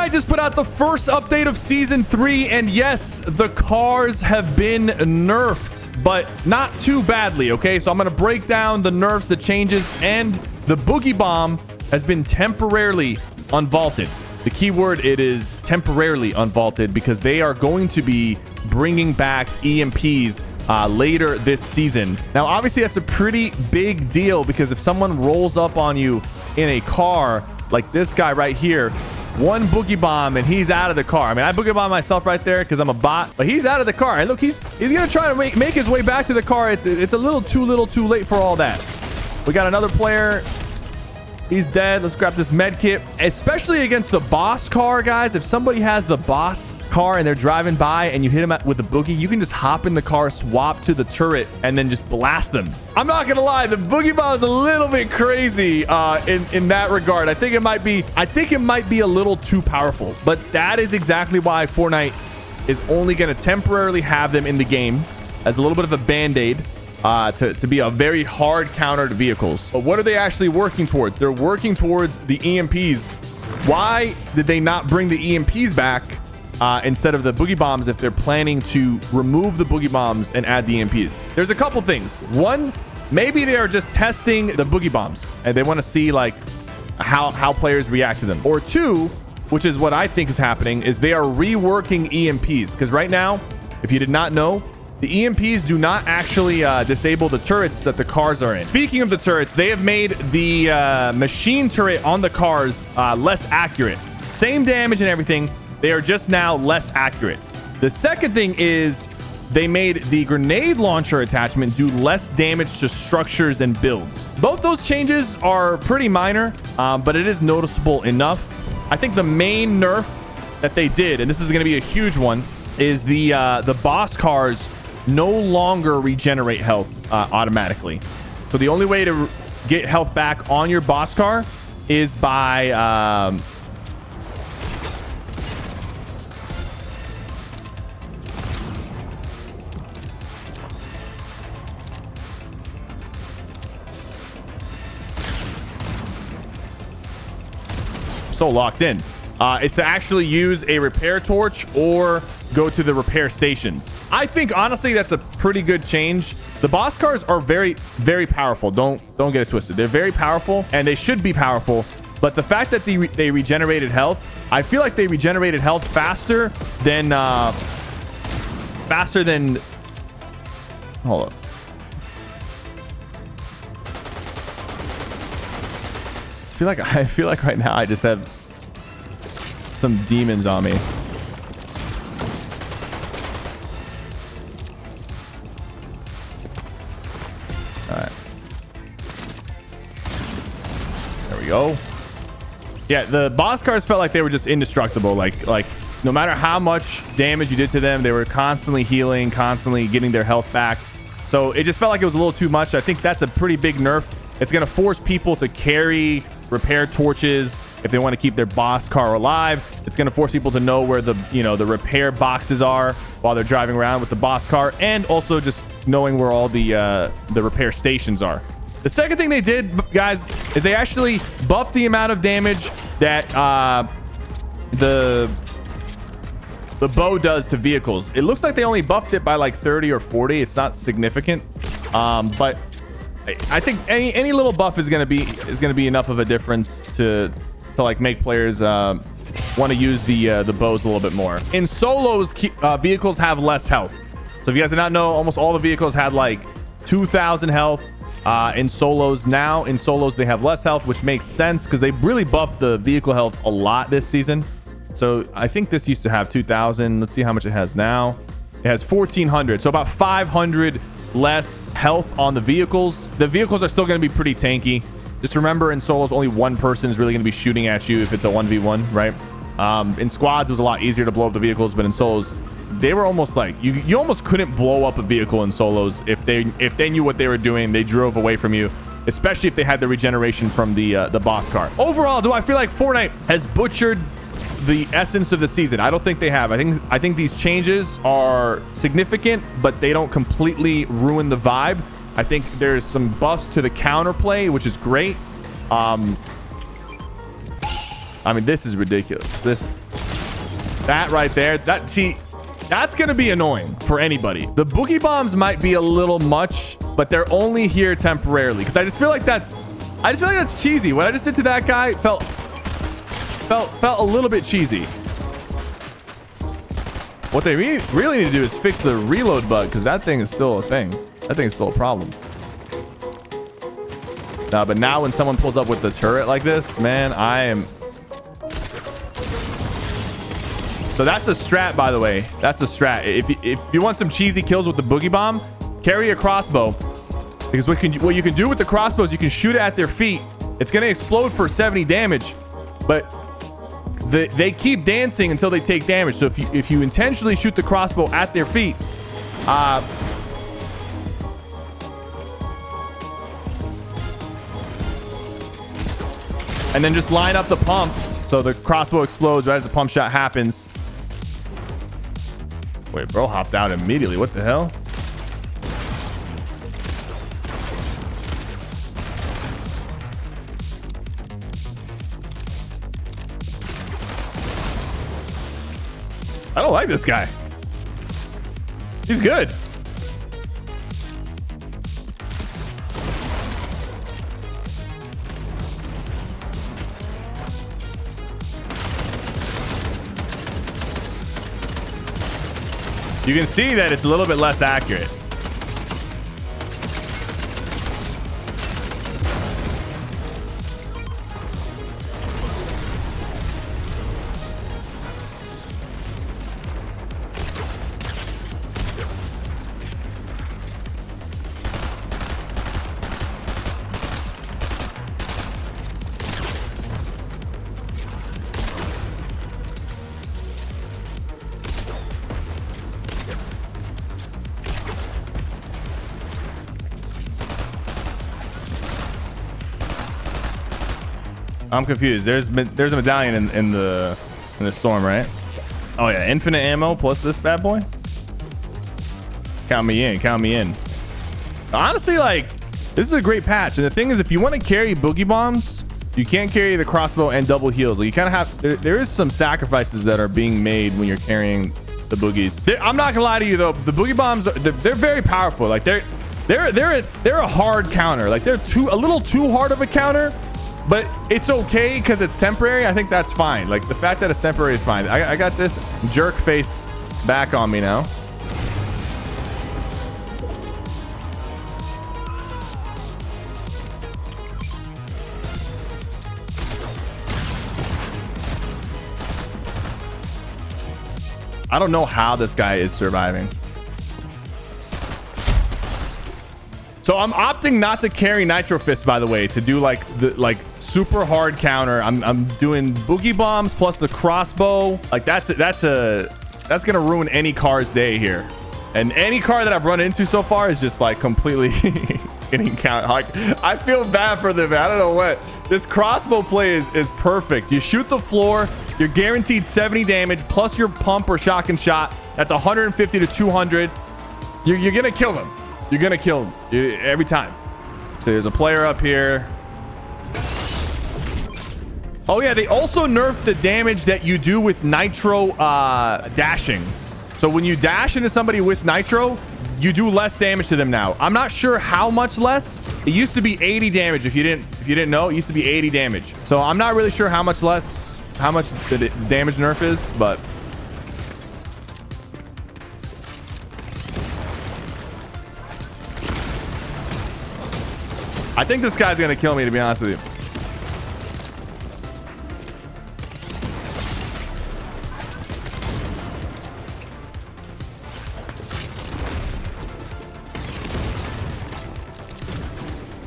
Fortnite just put out the first update of Season 3, and yes, the cars have been nerfed, but not too badly, okay? So I'm going to break down the nerfs, the changes, and the Boogie Bomb has been temporarily unvaulted. The keyword, it is temporarily unvaulted because they are going to be bringing back EMPs later this season. Now, obviously, that's a pretty big deal because if someone rolls up on you in a car like this guy right here, one Boogie Bomb and he's out of the car. I mean, I Boogie Bomb myself right there because I'm a bot, but he's out of the car. And look, he's gonna try to make his way back to the car. It's a little too late for all that. We got another player. He's dead. Let's grab this med kit, especially against the boss car, guys. If somebody has the boss car and they're driving by and you hit them with the Boogie, you can just hop in the car, swap to the turret, and then just blast them. I'm not gonna lie, the Boogie Bomb is a little bit crazy in that regard. I think it might be a little too powerful, but that is exactly why Fortnite is only gonna temporarily have them in the game as a little bit of a band-aid. To be a very hard counter to vehicles. But what are they actually working towards? They're working towards the EMPs. Why did they not bring the EMPs back instead of the Boogie Bombs if they're planning to remove the Boogie Bombs and add the EMPs? There's a couple things. One, maybe they are just testing the Boogie Bombs and they want to see like how players react to them. Or two, which is what I think is happening, is they are reworking EMPs. Because right now, if you did not know, the EMPs do not actually disable the turrets that the cars are in. Speaking of the turrets, they have made the machine turret on the cars less accurate. Same damage and everything. They are just now less accurate. The second thing is they made the grenade launcher attachment do less damage to structures and builds. Both those changes are pretty minor, but it is noticeable enough. I think the main nerf that they did, and this is going to be a huge one, is the boss cars no longer regenerate health automatically. So the only way to get health back on your boss car is by so locked in. Is to actually use a repair torch or go to the repair stations. I think honestly that's a pretty good change. The boss cars are very, very powerful. Don't get it twisted. They're very powerful and they should be powerful. But the fact that they regenerated health, I feel like they regenerated health faster than hold up. I feel like right now I just have some demons on me. All right. There we go. Yeah, the boss cars felt like they were just indestructible. Like no matter how much damage you did to them, they were constantly healing, constantly getting their health back. So it just felt like it was a little too much. I think that's a pretty big nerf. It's going to force people to carry repair torches if they want to keep their boss car alive. It's going to force people to know where the repair boxes are while they're driving around with the boss car, and also just knowing where all the repair stations are. The second thing they did, guys, is they actually buffed the amount of damage that the bow does to vehicles. It looks like they only buffed it by like 30 or 40. It's not significant, but I think any little buff is gonna be enough of a difference to like make players want to use the bows a little bit more. In solos, vehicles have less health. So if you guys did not know, almost all the vehicles had like 2,000 health. In solos they have less health, which makes sense because they really buffed the vehicle health a lot this season. So I think this used to have 2,000. Let's see how much it has now. It has 1,400, so about 500 less health on the vehicles. The vehicles are still going to be pretty tanky. Just remember, in solos, only one person is really going to be shooting at you if it's a 1v1, right? In squads, it was a lot easier to blow up the vehicles, but in solos, they were almost like you almost couldn't blow up a vehicle in solos if they knew what they were doing. They drove away from you, especially if they had the regeneration from the boss car. Overall, do I feel like Fortnite has butchered the essence of the season? I don't think they have. I think these changes are significant, but they don't completely ruin the vibe. I think there's some buffs to the counterplay, which is great. I mean, this is ridiculous. That right there. That's going to be annoying for anybody. The boogie bombs might be a little much, but they're only here temporarily. Because I just feel like that's cheesy. What I just did to that guy felt a little bit cheesy. What they really need to do is fix the reload bug, because that thing is still a thing. That thing is still a problem. But now when someone pulls up with the turret like this, man, I am... So that's a strat, by the way. That's a strat. If you want some cheesy kills with the boogie bomb, carry a crossbow. Because what you can do with the crossbow is you can shoot it at their feet. It's going to explode for 70 damage. But they keep dancing until they take damage. So if you intentionally shoot the crossbow at their feet, and then just line up the pump so the crossbow explodes right as the pump shot happens. Wait, bro hopped out immediately. What the hell? I don't like this guy. He's good. You can see that it's a little bit less accurate. I'm confused. There's a medallion in the storm, right? Oh yeah, infinite ammo plus this bad boy. Count me in. Count me in. Honestly, like, this is a great patch. And the thing is, if you want to carry boogie bombs, you can't carry the crossbow and double heals. Like, you kind of have. There is some sacrifices that are being made when you're carrying the boogies. I'm not gonna lie to you though. The boogie bombs, they're very powerful. Like they're a hard counter. Like they're a little too hard of a counter. But it's okay because it's temporary. I think that's fine. Like the fact that it's temporary is fine. I got this jerk face back on me now. I don't know how this guy is surviving. So I'm opting not to carry Nitro Fist, by the way, to do like the super hard counter. I'm doing boogie bombs plus the crossbow. Like that's gonna ruin any car's day here. And any car that I've run into so far is just like completely getting count. Like I feel bad for them, man. I don't know what. This crossbow play is perfect. You shoot the floor, you're guaranteed 70 damage plus your pump or shotgun shot. That's 150 to 200. You're gonna kill them. You're gonna kill him every time. So there's a player up here. Oh yeah, they also nerfed the damage that you do with Nitro dashing. So when you dash into somebody with Nitro, you do less damage to them now. I'm not sure how much less. It used to be 80 damage. If you didn't know, it used to be 80 damage. So I'm not really sure how much the damage nerf is, but I think this guy's gonna kill me, to be honest with you.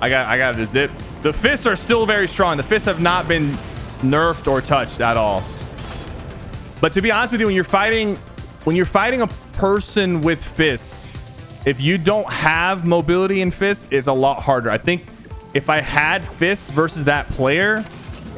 I gotta just dip. The fists are still very strong. The fists have not been nerfed or touched at all. But to be honest with you, when you're fighting a person with fists, if you don't have mobility in fists, it's a lot harder. I think if I had fists versus that player,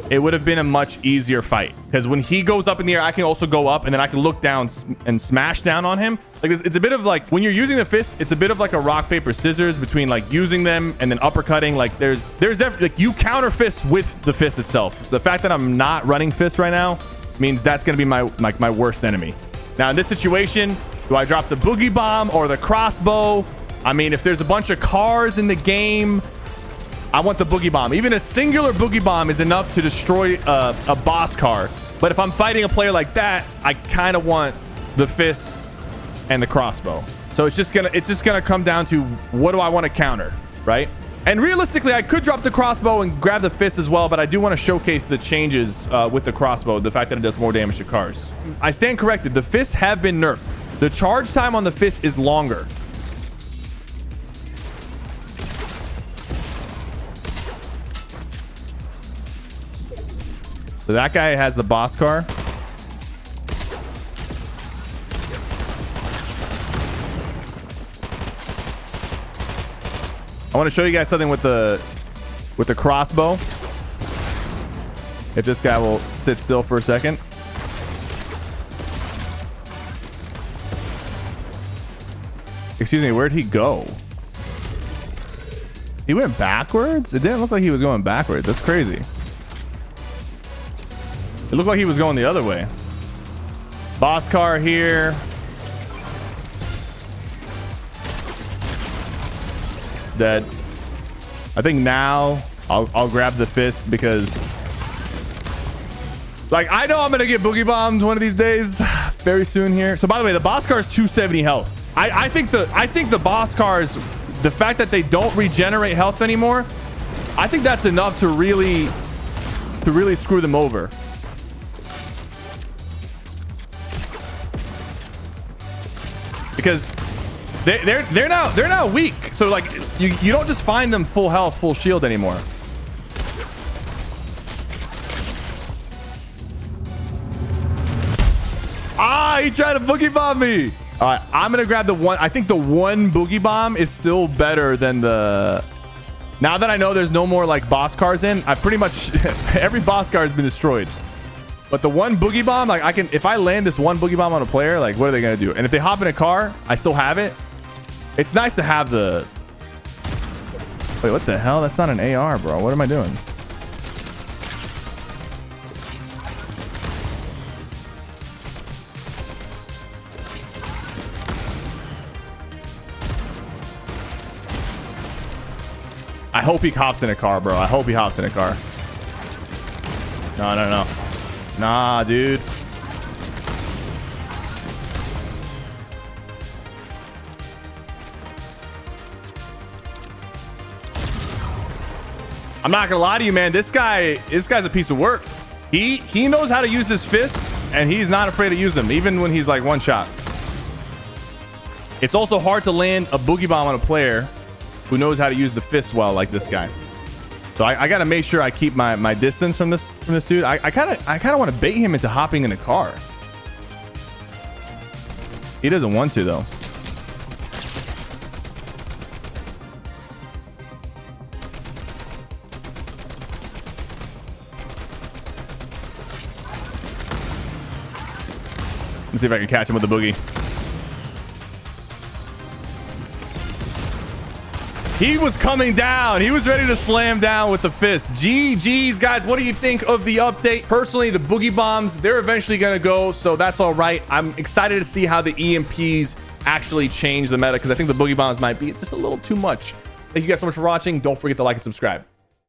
it would have been a much easier fight. Because when he goes up in the air, I can also go up and then I can look down and smash down on him. Like it's a bit of like when you're using the fists, it's a bit of like a rock, paper, scissors between like using them and then uppercutting. Like there's definitely like you counter fists with the fist itself. So the fact that I'm not running fists right now means that's going to be my worst enemy. Now, in this situation, do I drop the Boogie Bomb or the crossbow? I mean, if there's a bunch of cars in the game, I want the Boogie Bomb. Even a singular Boogie Bomb is enough to destroy a boss car. But if I'm fighting a player like that, I kind of want the fists and the crossbow. So it's just gonna come down to what do I want to counter, right? And realistically, I could drop the crossbow and grab the fist as well, but I do want to showcase the changes with the crossbow, the fact that it does more damage to cars. I stand corrected. The fists have been nerfed. The charge time on the fist is longer. So that guy has the boss car. I want to show you guys something with the crossbow. If this guy will sit still for a second. Excuse me, where'd he go? He went backwards? It didn't look like he was going backwards. That's crazy. It looked like he was going the other way. Boss car here. Dead. I think now I'll grab the fist because, like, I know I'm gonna get boogie bombed one of these days, very soon here. So by the way, the boss car is 270 health. I think the boss cars, the fact that they don't regenerate health anymore, I think that's enough to really screw them over. Because they're now weak. So like you don't just find them full health, full shield anymore. Ah, he tried to boogie bomb me. All right, I'm gonna grab the one. I think the one boogie bomb is still better than the. Now that I know there's no more like boss cars in, I pretty much every boss car has been destroyed. But the one boogie bomb, like I can, if I land this one boogie bomb on a player, like what are they gonna do? And if they hop in a car, I still have it. It's nice to have the. Wait, what the hell? That's not an AR, bro. What am I doing? I hope he hops in a car, bro. I hope he hops in a car. No. Nah, dude. I'm not gonna lie to you, man. This guy's a piece of work. He knows how to use his fists, and he's not afraid to use them, even when he's like one shot. It's also hard to land a boogie bomb on a player who knows how to use the fists well, like this guy. So I gotta make sure I keep my distance from this dude. I kind of want to bait him into hopping in a car. He doesn't want to though. Let's see if I can catch him with the boogie. He was coming down. He was ready to slam down with the fist. GG's, guys. What do you think of the update? Personally, the boogie bombs, they're eventually going to go, so that's all right. I'm excited to see how the EMPs actually change the meta, because I think the boogie bombs might be just a little too much. Thank you guys so much for watching. Don't forget to like and subscribe.